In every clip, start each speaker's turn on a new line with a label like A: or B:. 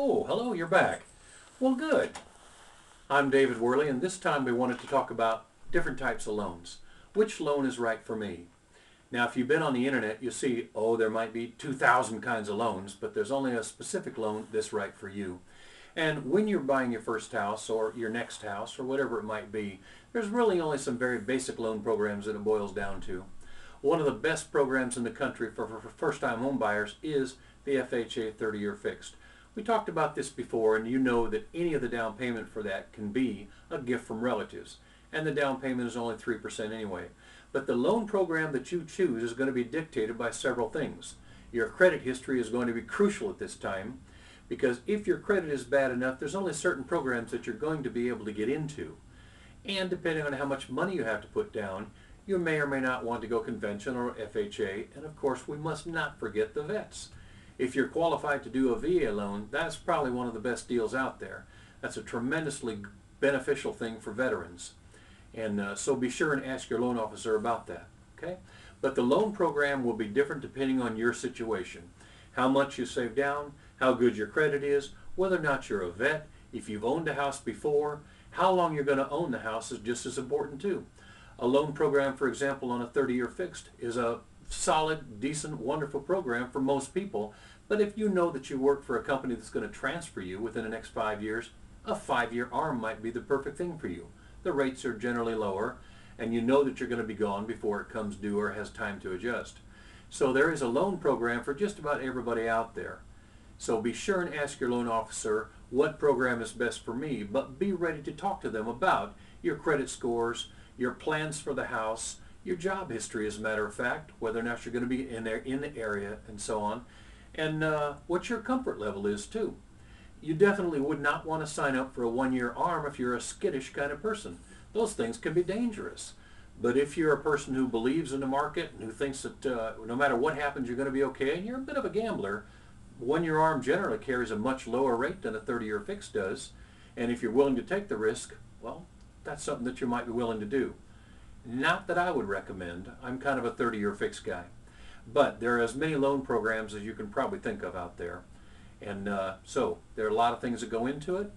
A: Oh, hello, you're back. Well, good. I'm David Worley, and this time we wanted to talk about different types of loans. Which loan is right for me? Now, if you've been on the internet, you'll see, oh, there might be 2,000 kinds of loans, but there's only a specific loan that's right for you. And when you're buying your first house or your next house or whatever it might be, there's really only some very basic loan programs that it boils down to. One of the best programs in the country for first-time home buyers is the FHA 30-year fixed. We talked about this before, and you know that any of the down payment for that can be a gift from relatives. And the down payment is only 3% anyway. But the loan program that you choose is going to be dictated by several things. Your credit history is going to be crucial at this time, because if your credit is bad enough, there's only certain programs that you're going to be able to get into. And depending on how much money you have to put down, you may or may not want to go conventional or FHA, and of course we must not forget the vets. If you're qualified to do a VA loan, that's probably one of the best deals out there. That's a tremendously beneficial thing for veterans. And so be sure and ask your loan officer about that. Okay? But the loan program will be different depending on your situation. How much you save down, how good your credit is, whether or not you're a vet, if you've owned a house before, how long you're going to own the house is just as important too. A loan program, for example, on a 30-year fixed is a solid, decent, wonderful program for most people. But if you know that you work for a company that's going to transfer you within the next 5 years, a 5-year ARM might be the perfect thing for you. The rates are generally lower, and you know that you're going to be gone before it comes due or has time to adjust. So there is a loan program for just about everybody out there. So be sure and ask your loan officer what program is best for me, but be ready to talk to them about your credit scores, your plans for the house, your job history, as a matter of fact, whether or not you're going to be in the area, and so on, and what your comfort level is too. You definitely would not want to sign up for a 1-year ARM if you're a skittish kind of person. Those things can be dangerous. But if you're a person who believes in the market and who thinks that no matter what happens you're going to be okay, and you're a bit of a gambler, 1-year ARM generally carries a much lower rate than a 30-year fixed does. And if you're willing to take the risk, well, that's something that you might be willing to do. Not that I would recommend. I'm kind of a 30-year fixed guy. But there are as many loan programs as you can probably think of out there. And so there are a lot of things that go into it.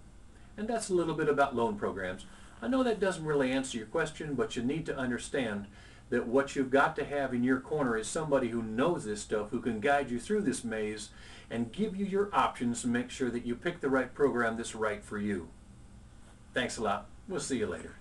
A: And that's a little bit about loan programs. I know that doesn't really answer your question, but you need to understand that what you've got to have in your corner is somebody who knows this stuff, who can guide you through this maze and give you your options to make sure that you pick the right program that's right for you. Thanks a lot. We'll see you later.